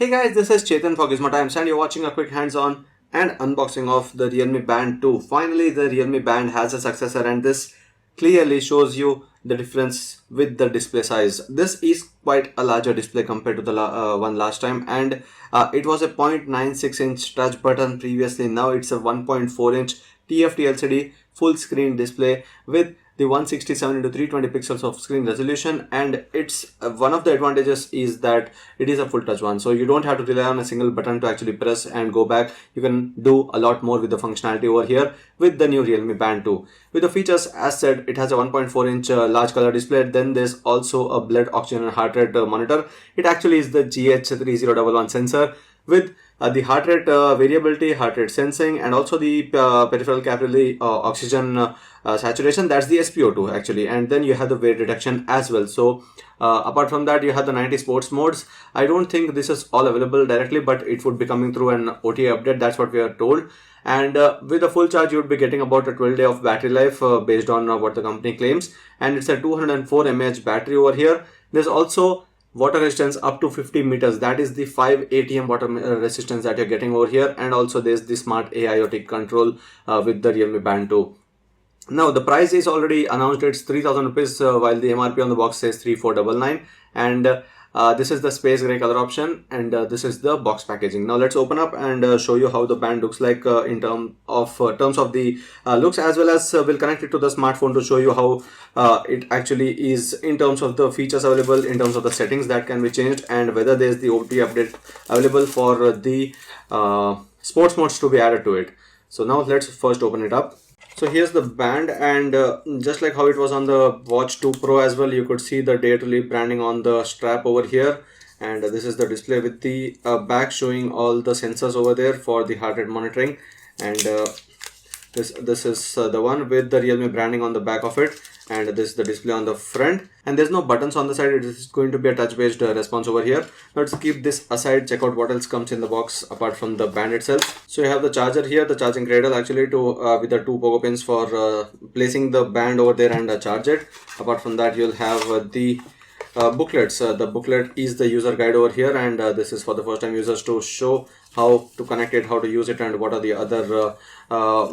Hey guys, this is Chetan for Gizmo Times and you're watching a quick hands-on and unboxing of the Realme Band 2. Finally, the Realme Band has a successor and this clearly shows you the difference with the display size. This is quite a larger display compared to the one last time, and it was a 0.96-inch touch button previously. Now it's a 1.4-inch TFT LCD full screen display with the 167 into 320 pixels of screen resolution, and it's one of the advantages is that it is a full touch one, so you don't have to rely on a single button to actually press and go back. You can do a lot more with the functionality over here with the new Realme Band 2. With the features, as said, it has a 1.4-inch large color display. Then there's also a blood oxygen and heart rate monitor. It actually is the GH3011 sensor with the heart rate variability, heart rate sensing, and also the peripheral capillary oxygen saturation. That's the SpO2 actually, and then you have the weight reduction as well. So apart from that, you have the 90 sports modes. I don't think this is all available directly, but it would be coming through an OTA update. That's what we are told. And with a full charge, you would be getting about a 12-day of battery life based on what the company claims. And it's a 204 mAh battery over here. There's also water resistance up to 50 meters. That is the 5 atm water resistance that you're getting over here. And also there's the smart AIoT control with the Realme Band 2. Now the price is already announced. It's 3,000 rupees while the MRP on the box says 3,499, and this is the space gray color option, and this is the box packaging. Now let's open up and show you how the band looks like in terms of the looks, as well as we'll connect it to the smartphone to show you how it actually is in terms of the features available, in terms of the settings that can be changed, and whether there's the OT update available for the sports modes to be added to it. So now let's first open it up. So here's the band, and just like how it was on the Watch 2 Pro as well, you could see the Day to Live branding on the strap over here. And this is the display with the back showing all the sensors over there for the heart rate monitoring. And this is the one with the Realme branding on the back of it, and this is the display on the front, and there's no buttons on the side. It is going to be a touch based response over here. Let's keep this aside, check out what else comes in the box apart from the band itself. So you have the charger here, the charging cradle actually to with the two pogo pins for placing the band over there and charge it. Apart from that, you'll have the booklets. The booklet is the user guide over here, and this is for the first time users to show how to connect it, how to use it, and what are the other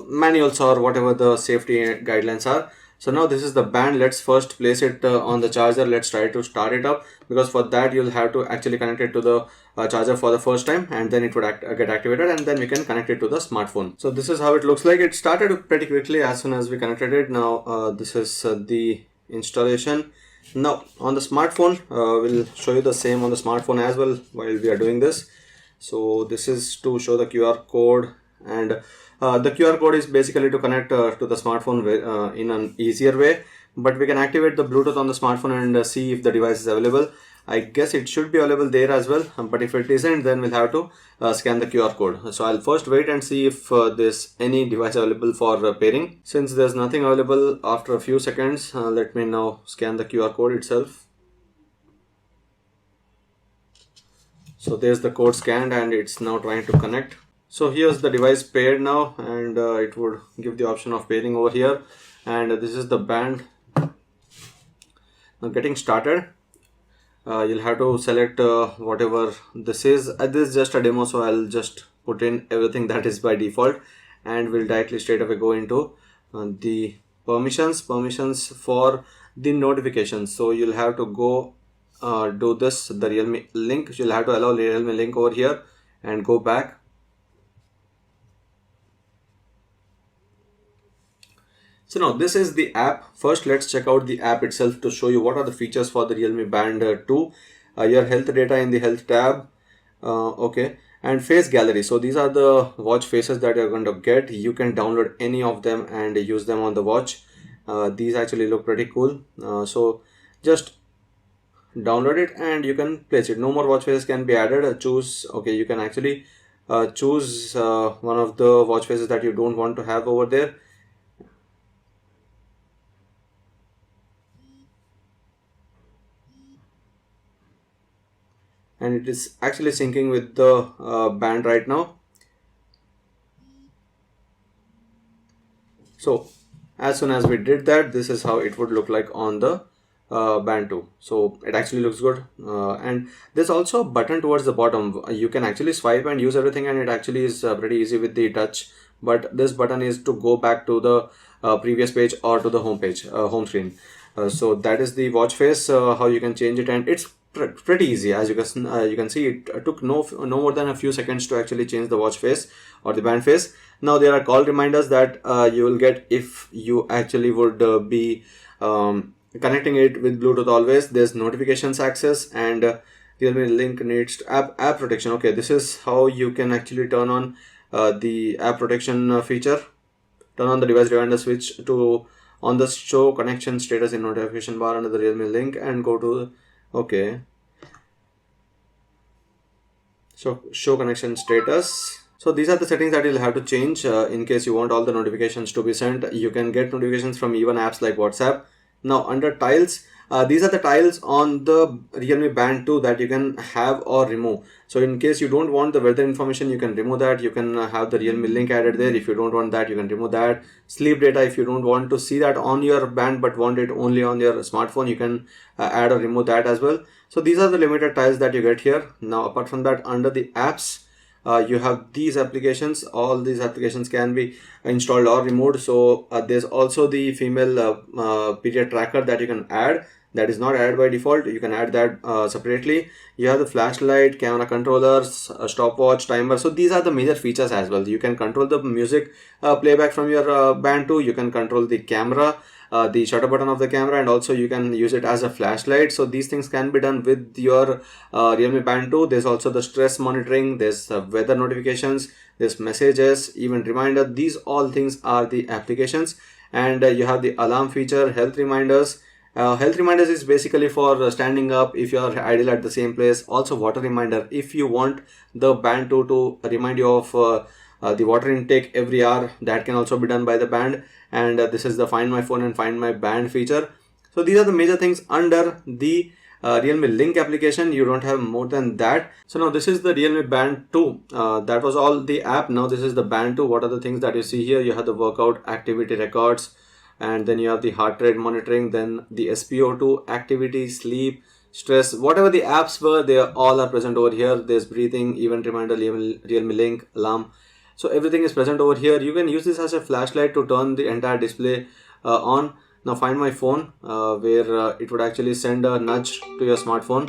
manuals or whatever the safety guidelines are. So now this is the band. Let's first place it on the charger. Let's try to start it up, because for that you'll have to actually connect it to the charger for the first time, and then it would get activated, and then we can connect it to the smartphone. So this is how it looks like. It started pretty quickly as soon as we connected it. Now this is the installation. Now on the smartphone, we'll show you the same on the smartphone as well while we are doing this. So this is to show the QR code, and the QR code is basically to connect to the smartphone in an easier way, but we can activate the Bluetooth on the smartphone and see if the device is available. I guess it should be available there as well, but if it isn't, then we'll have to scan the QR code. So I'll first wait and see if there's any device available for pairing. Since there's nothing available after a few seconds, let me now scan the QR code itself. So there's the code scanned and it's now trying to connect. So here's the device paired now, and it would give the option of pairing over here, and this is the band. Now getting started, you'll have to select whatever this is. This is just a demo, so I'll just put in everything that is by default, and we'll directly straight away go into the permissions for the notifications. So you'll have to go do this, the Realme Link. You'll have to allow Realme Link over here and go back. So now this is the app. First let's check out the app itself to show you what are the features for the Realme Band 2. Your health data in the health tab, okay, and face gallery. So these are the watch faces that you're going to get. You can download any of them and use them on the watch. These actually look pretty cool. So just download it and you can place it. No more watch faces can be added. Choose, okay, you can actually choose one of the watch faces that you don't want to have over there. And it is actually syncing with the band right now. So as soon as we did that, this is how it would look like on the Band 2. So it actually looks good, and there's also a button towards the bottom. You can actually swipe and use everything, and it actually is pretty easy with the touch. But this button is to go back to the previous page or to the home page, home screen. So that is the watch face, how you can change it, and it's pretty easy. As you can see, it took no more than a few seconds to actually change the watch face or the band face. Now there are call reminders that you will get if you actually would be connecting it with Bluetooth always. There's notifications access, and Realme Link needs app protection. Okay, this is how you can actually turn on the app protection feature. Turn on the device reminder switch to on the show connection status in notification bar under the Realme Link, and go to okay. So show connection status. So these are the settings that you'll have to change in case you want all the notifications to be sent. You can get notifications from even apps like WhatsApp. Now under tiles, these are the tiles on the Realme Band 2 that you can have or remove. So in case you don't want the weather information, you can remove that. You can have the Realme Link added there. If you don't want that, you can remove that. Sleep data, if you don't want to see that on your band but want it only on your smartphone, you can add or remove that as well. So these are the limited tiles that you get here. Now apart from that, under the apps, you have these applications. All these applications can be installed or removed. So there's also the female period tracker that you can add. That is not added by default. You can add that separately. You have the flashlight, camera controllers, stopwatch, timer. So these are the major features as well. You can control the music playback from your band 2. You can control the camera, the shutter button of the camera, and also you can use it as a flashlight. So these things can be done with your Realme Band 2. There's also the stress monitoring, there's weather notifications, there's messages, even reminder. These all things are the applications. And you have the alarm feature, health reminders. Health reminders is basically for standing up if you are idle at the same place. Also water reminder, if you want the band to remind you of the water intake every hour, that can also be done by the band. And this is the find my phone and find my band feature. So these are the major things under the Realme Link application. You don't have more than that. So now this is the Realme Band 2. That was all the app. Now this is the Band 2. What are the things that you see here? You have the workout activity records, and then you have the heart rate monitoring, then the SpO2, activity, sleep, stress, whatever the apps were, they all are present over here. There's breathing, event reminder, Realme Link, alarm. So everything is present over here. You can use this as a flashlight to turn the entire display on. Now find my phone, where it would actually send a nudge to your smartphone.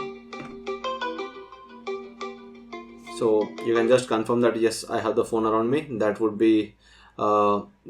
So you can just confirm that yes, I have the phone around me. That would be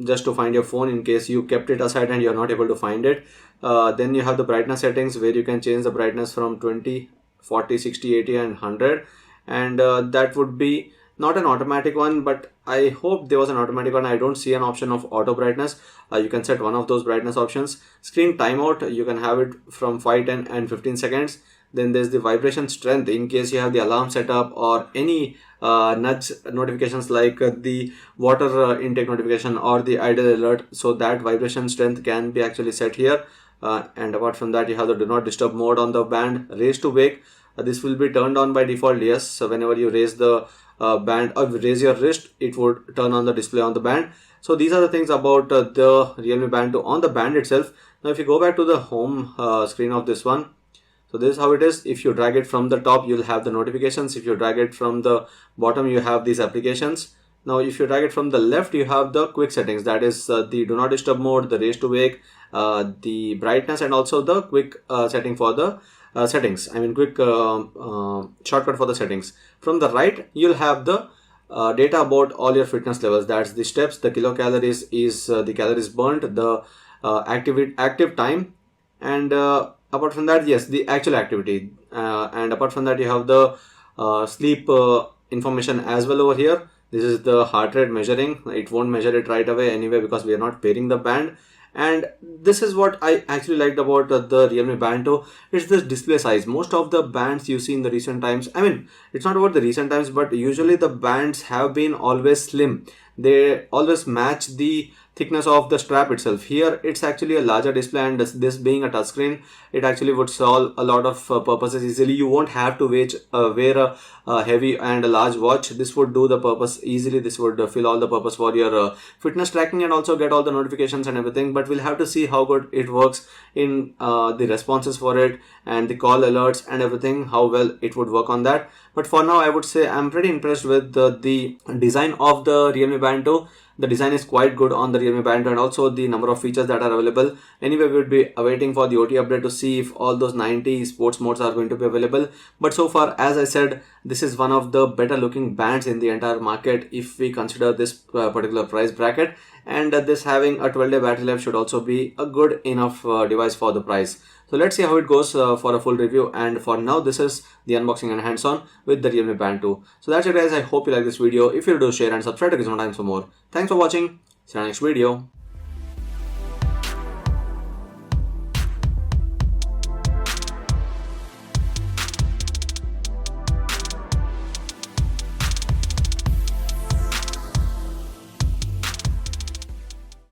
just to find your phone in case you kept it aside and you're not able to find it. Then you have the brightness settings, where you can change the brightness from 20, 40, 60, 80 and 100. And that would be not an automatic one, but I hope there was an automatic one. I don't see an option of auto brightness. You can set one of those brightness options. Screen timeout, you can have it from 5, 10 and 15 seconds. Then there's the vibration strength, in case you have the alarm set up or any nudge notifications like the water intake notification or the idle alert. So that vibration strength can be actually set here. And apart from that, you have the do not disturb mode on the band. Raise to wake, this will be turned on by default, yes. So whenever you raise the band or raise your wrist, it would turn on the display on the band. So these are the things about the Realme Band 2 on the band itself. Now if you go back to the home screen of this one, so this is how it is. If you drag it from the top, you'll have the notifications. If you drag it from the bottom, you have these applications. Now if you drag it from the left, you have the quick settings, that is the do not disturb mode, the raise to wake, the brightness, and also the quick setting for the settings. I mean quick shortcut for the settings. From the right, you'll have the data about all your fitness levels. That's the steps, the kilocalories is the calories burnt, the active time, and apart from that, yes, the actual activity. And apart from that, you have the sleep information as well over here. This is the heart rate measuring. It won't measure it right away anyway because we are not pairing the band. And this is what I actually liked about the Realme Band 2. It's this display size. Most of the bands you see in the recent times, I mean, it's not about the recent times, but usually the bands have been always slim. They always match the thickness of the strap itself. Here it's actually a larger display, and this being a touchscreen, it actually would solve a lot of purposes easily. You won't have to wear a heavy and a large watch. This would do the purpose easily. This would fill all the purpose for your fitness tracking and also get all the notifications and everything. But we'll have to see how good it works in the responses for it and the call alerts and everything, how well it would work on that. But for now, I would say I'm pretty impressed with the design of the Realme Band 2. The design is quite good on the Realme Band, and also the number of features that are available. Anyway, we would be awaiting for the OT update to see if all those 90 sports modes are going to be available. But so far, as I said, this is one of the better looking bands in the entire market if we consider this particular price bracket. And this having a 12-day battery life should also be a good enough device for the price. So let's see how it goes for a full review. And for now, this is the unboxing and hands-on with the Realme Band 2. So that's it guys. I hope you like this video. If you do, share and subscribe to Gizmo Times for more. Thanks for watching. See you in the next video.